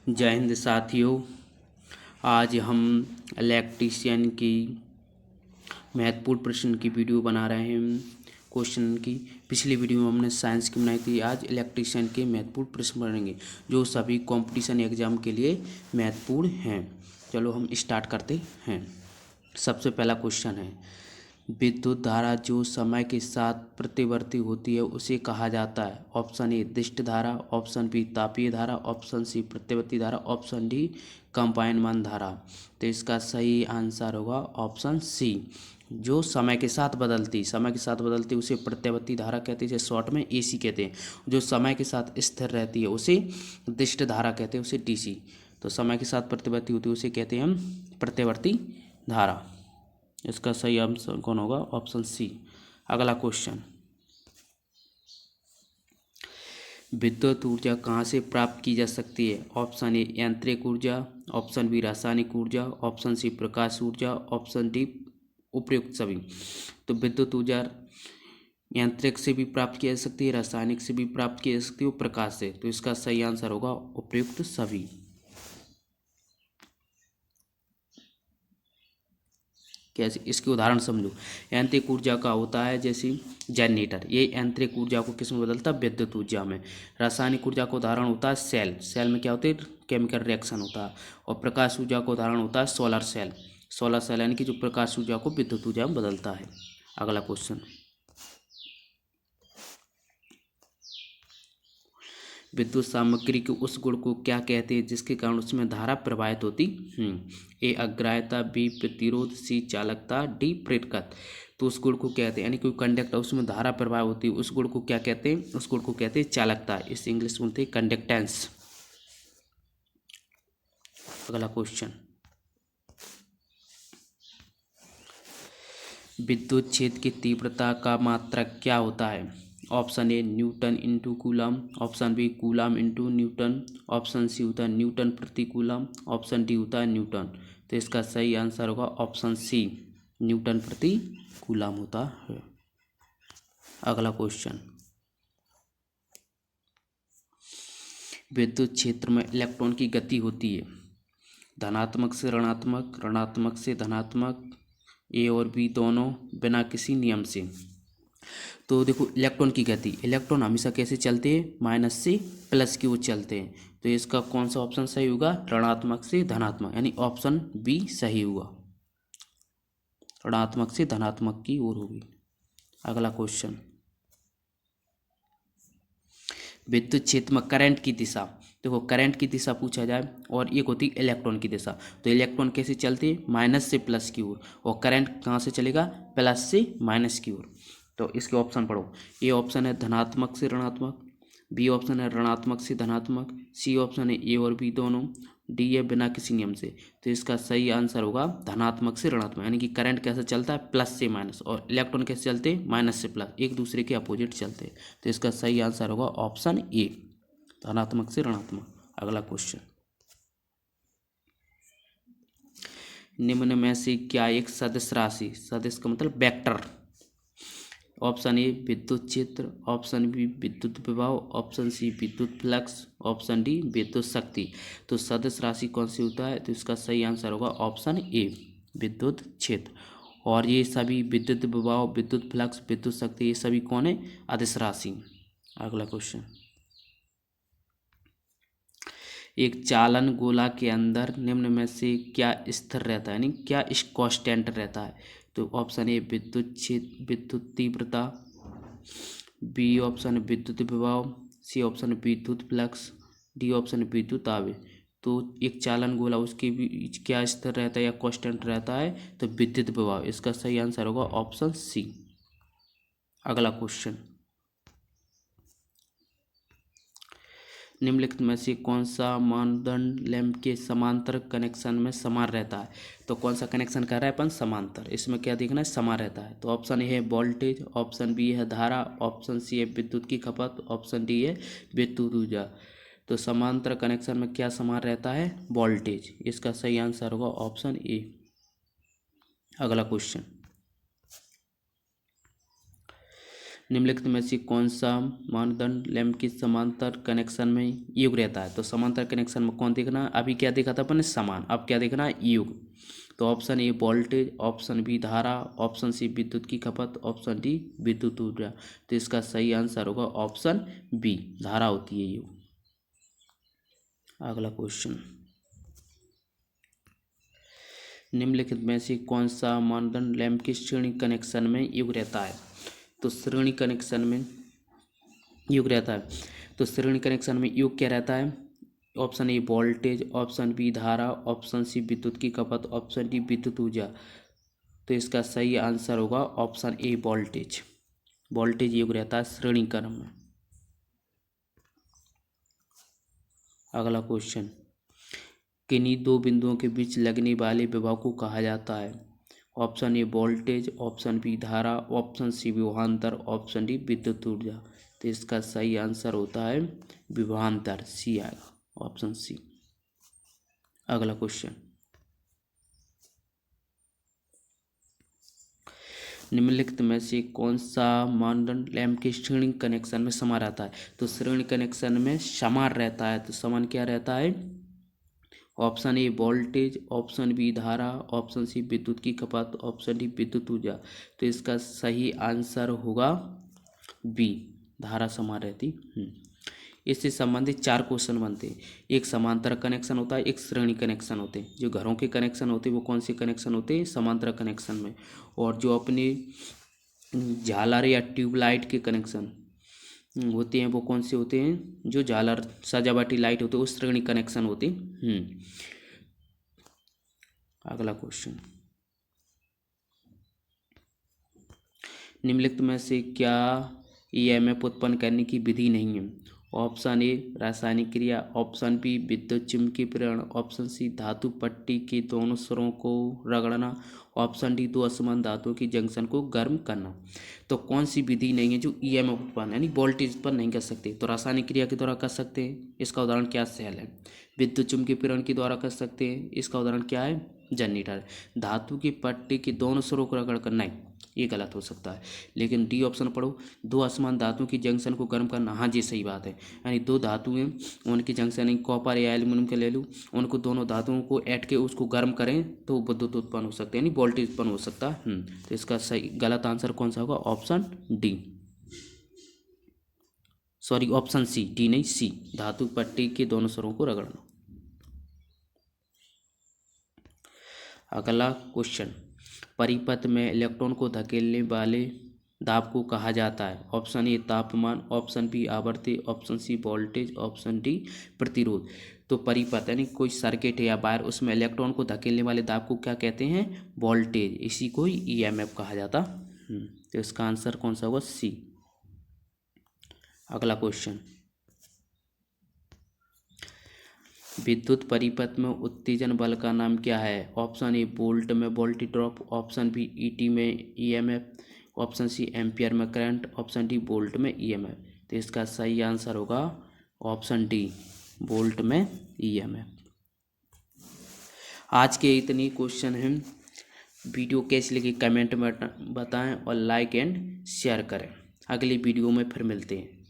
जय हिंद साथियों। आज हम इलेक्ट्रीशियन की महत्वपूर्ण प्रश्न की वीडियो बना रहे हैं। क्वेश्चन की पिछली वीडियो में हमने साइंस की बनाई थी। आज इलेक्ट्रीशियन के महत्वपूर्ण प्रश्न बनेंगे जो सभी कंपटीशन एग्जाम के लिए महत्वपूर्ण हैं। चलो हम स्टार्ट करते हैं। सबसे पहला क्वेश्चन है, विद्युत धारा जो समय के साथ प्रतिवर्ती होती है उसे कहा जाता है। ऑप्शन ए दिष्ट धारा, ऑप्शन बी तापीय धारा, ऑप्शन सी प्रतिवर्ती धारा, ऑप्शन डी कंपायनमान धारा। तो इसका सही आंसर होगा ऑप्शन सी, जो समय के साथ बदलती उसे प्रत्यावर्ती धारा कहते हैं, जैसे शॉर्ट में एसी कहते हैं। जो समय के साथ स्थिर रहती है उसे दिष्ट धारा कहते हैं, उसे डीसी। तो समय के साथ प्रतिवर्ती होती है उसे कहते हैं हम प्रत्यावर्ती धारा। इसका सही आंसर कौन होगा? Option C. अगला क्वेश्चन, विद्युत ऊर्जा कहाँ से प्राप्त की जा सकती है। ऑप्शन ए यांत्रिक ऊर्जा, ऑप्शन बी रासायनिक ऊर्जा, ऑप्शन सी प्रकाश ऊर्जा, ऑप्शन डी उपयुक्त सभी। तो विद्युत ऊर्जा यांत्रिक से भी प्राप्त की जा सकती है, रासायनिक से भी प्राप्त की जा सकती है, और प्रकाश से। तो इसका सही आंसर होगा उपयुक्त सभी। कैसे, इसके उदाहरण समझो। यांत्रिक ऊर्जा का होता है जैसे जनरेटर, ये यांत्रिक ऊर्जा को किस में बदलता है? विद्युत ऊर्जा में। रासायनिक ऊर्जा का उदाहरण होता है सेल, सेल में क्या होते हैं? केमिकल रिएक्शन होता है। और प्रकाश ऊर्जा का उदाहरण होता है सोलर सेल, सोलर सेल यानी कि जो प्रकाश ऊर्जा को विद्युत ऊर्जा में बदलता है। अगला क्वेश्चन, विद्युत सामग्री के उस गुण को क्या कहते हैं जिसके कारण उसमें धारा प्रवाहित होती? ए अग्राह्यता, बी प्रतिरोध, सी चालकता, डी प्रेरकत्व। तो उस गुण को कहते हैं, यानी कोई कंडक्टर उसमें धारा प्रवाह होती है, उस गुण को क्या कहते हैं? उस गुण को कहते हैं चालकता। इस इंग्लिश में बोलते हैं कंडक्टेंस। अगला क्वेश्चन, विद्युत क्षेत्र की तीव्रता का मात्रक क्या होता है। Option A newton into coulomb, option B coulomb into newton, option C होता है न्यूटन प्रति कूलम, ऑप्शन डी होता है न्यूटन। तो इसका सही आंसर होगा ऑप्शन सी, न्यूटन प्रति कूलम होता है। अगला क्वेश्चन, विद्युत क्षेत्र में इलेक्ट्रॉन की गति होती है धनात्मक से ऋणात्मक, ऋणात्मक से धनात्मक, ए और बी दोनों, बिना किसी नियम से। तो देखो इलेक्ट्रॉन की गति, इलेक्ट्रॉन हमेशा कैसे चलते हैं? माइनस से प्लस की ओर चलते हैं। तो इसका कौन सा ऑप्शन सही होगा? ऋणात्मक से धनात्मक, यानी ऑप्शन बी सही हुआ, ऋणात्मक से धनात्मक की ओर होगी। अगला क्वेश्चन, विद्युत क्षेत्र में करंट की दिशा। देखो करंट की दिशा पूछा जाए और एक होती है इलेक्ट्रॉन की दिशा। तो इलेक्ट्रॉन कैसे चलते हैं? माइनस से प्लस की ओर, और करंट कहाँ से चलेगा? प्लस से माइनस की ओर। तो इसके ऑप्शन पढ़ो। ए ऑप्शन है धनात्मक से ऋणात्मक, बी ऑप्शन है ऋणात्मक से धनात्मक, सी ऑप्शन है ए और बी दोनों, डी है बिना किसी नियम से। तो इसका सही आंसर होगा धनात्मक से ऋणात्मक, यानी कि करंट कैसे चलता है? प्लस से माइनस, और इलेक्ट्रॉन कैसे चलते हैं? माइनस से प्लस, एक दूसरे के अपोजिट चलते हैं। तो इसका सही आंसर होगा ऑप्शन ए, धनात्मक से ऋणात्मक। अगला क्वेश्चन, निम्न में से क्या एक सदिश राशि, सदिश का मतलब वेक्टर। ऑप्शन ए विद्युत क्षेत्र, ऑप्शन बी विद्युत विभव, ऑप्शन सी विद्युत फ्लक्स, ऑप्शन डी विद्युत शक्ति। तो सदिश राशि कौन सी होता है? तो इसका सही आंसर होगा ऑप्शन ए, विद्युत क्षेत्र। और ये सभी विद्युत विभव, विद्युत फ्लक्स, विद्युत शक्ति, ये सभी कौन है? अदिश राशि। अगला क्वेश्चन, एक चालन गोला के अंदर निम्न में से क्या स्थिर रहता है, यानी क्या कांस्टेंट रहता है। तो ऑप्शन ए विद्युत क्षेत्र, विद्युत तीव्रता, बी ऑप्शन विद्युत विभव, सी ऑप्शन विद्युत फ्लक्स, डी ऑप्शन विद्युत आवेश। तो एक चालन गोला उसके बीच क्या स्थिर रहता है या कांस्टेंट रहता है? तो विद्युत विभव। इसका सही आंसर होगा ऑप्शन सी। अगला क्वेश्चन, निम्नलिखित में से कौन सा मानदंड लैंप के समांतर कनेक्शन में समान रहता है। तो कौन सा कनेक्शन कर रहा है अपन? समांतर। इसमें क्या देखना है? समान रहता है। तो ऑप्शन ए है वोल्टेज, ऑप्शन बी है धारा, ऑप्शन सी है विद्युत की खपत, ऑप्शन डी है विद्युत ऊर्जा। तो समांतर कनेक्शन में क्या समान रहता है? वोल्टेज। इसका सही आंसर होगा ऑप्शन ए। अगला क्वेश्चन, निम्नलिखित में से कौन सा मानदंड लैंप के समांतर कनेक्शन में युग रहता है? तो समांतर कनेक्शन में कौन देखना, अभी क्या देखा था अपन ने, समान, अब क्या देखना है, युग। तो option A voltage, option B धारा, ऑप्शन सी विद्युत की खपत, ऑप्शन डी विद्युत ऊर्जा। तो इसका सही आंसर होगा ऑप्शन बी, धारा होती है युग। अगला क्वेश्चन, निम्नलिखित में से कौन सा मानदंड लैंप के श्रेणी कनेक्शन में युग रहता है? तो श्रेणी कनेक्शन में युग रहता है। तो श्रेणी कनेक्शन में युग क्या रहता है? Option A voltage, option B धारा, ऑप्शन सी विद्युत की खपत, ऑप्शन डी विद्युत ऊर्जा। तो इसका सही आंसर होगा ऑप्शन ए वोल्टेज। वोल्टेज युग रहता है श्रेणी क्रम में। अगला क्वेश्चन, किन्हीं दो बिंदुओं के बीच लगने वाले विभव को कहा जाता है? Option A voltage, option B धारा, ऑप्शन सी विभवांतर, ऑप्शन डी विद्युत ऊर्जा। तो इसका सही आंसर होता है विभवांतर, सी आएगा, ऑप्शन सी। अगला क्वेश्चन, निम्नलिखित में से कौन सा मानदंड लैंप के श्रेणी कनेक्शन में समान रहता है? तो श्रेणी कनेक्शन में समान रहता है, तो समान क्या रहता है? Option A voltage, option B धारा, ऑप्शन सी विद्युत की खपत, ऑप्शन डी विद्युत ऊर्जा। तो इसका सही आंसर होगा बी, धारा समान रहती। इससे संबंधित 4 क्वेश्चन बनते हैं। एक समांतर कनेक्शन होता है, एक श्रेणी कनेक्शन होते हैं। जो घरों के कनेक्शन होते हैं वो कौन से कनेक्शन होते हैं? समांतर कनेक्शन में। और जो अपने झालर या ट्यूबलाइट के कनेक्शन होते हैं वो कौन से होते हैं? जो झालर सजावटी लाइट होते हैं वो श्रेणी कनेक्शन होते हैं। अगला क्वेश्चन, निम्नलिखित में से क्या ईएमएफ उत्पन्न करने की विधि नहीं है? ऑप्शन ए रासायनिक क्रिया, ऑप्शन बी विद्युत चुम्बकीय प्रेरण, ऑप्शन सी धातु पट्टी के दोनों सिरों को रगड़ना, ऑप्शन डी दो असमान धातुओं की जंक्शन को गर्म करना। तो कौन सी विधि नहीं है जो ईएमएफ उत्पन्न यानी वोल्टेज उत्पन्न नहीं कर सकते? तो रासायनिक क्रिया के द्वारा कर सकते हैं, इसका उदाहरण क्या, सेल है। विद्युत चुम्बकीय प्रेरण के द्वारा कर सकते हैं, इसका उदाहरण क्या है, जनरेटर। धातु की पट्टी के दोनों सिरों को रगड़ कर, नहीं, ये गलत हो सकता है। लेकिन डी ऑप्शन पढ़ो, दो असमान धातुओं की जंक्शन को गर्म करना, हाँ जी सही बात है। यानी दो धातुएं, उनकी जंक्शन कॉपर या एल्यूमिनियम के ले लूँ, उनको दोनों धातुओं को ऐड के उसको गर्म करें तो विद्युत उत्पन्न हो सकता है, यानी वोल्टेज उत्पन्न हो सकता है। तो इसका सही गलत आंसर कौन सा होगा? Option D, sorry option C, D नहीं सी, धातु पट्टी के दोनों सिरों को रगड़ना। अगला क्वेश्चन, परिपथ में इलेक्ट्रॉन को धकेलने वाले दाब को कहा जाता है? ऑप्शन ए तापमान, ऑप्शन बी आवर्ती, option C voltage, option D प्रतिरोध। तो परिपथ यानी कोई सर्किट है या वायर, उसमें इलेक्ट्रॉन को धकेलने वाले दाब को क्या कहते हैं? वोल्टेज। इसी को ईएमएफ कहा जाता। तो इसका आंसर कौन सा होगा? सी। अगला क्वेश्चन, विद्युत परिपथ में उत्तेजन बल का नाम क्या है? ऑप्शन ए वोल्ट में voltage drop, option B ET में ईएमएफ, ऑप्शन सी एम्पियर में करंट, ऑप्शन डी वोल्ट में ईएमएफ। तो इसका सही आंसर होगा ऑप्शन डी, वोल्ट में ईएमएफ। आज के इतने क्वेश्चन हैं। वीडियो कैसी लगी कमेंट में बताएं और लाइक एंड शेयर करें। अगली वीडियो में फिर मिलते हैं।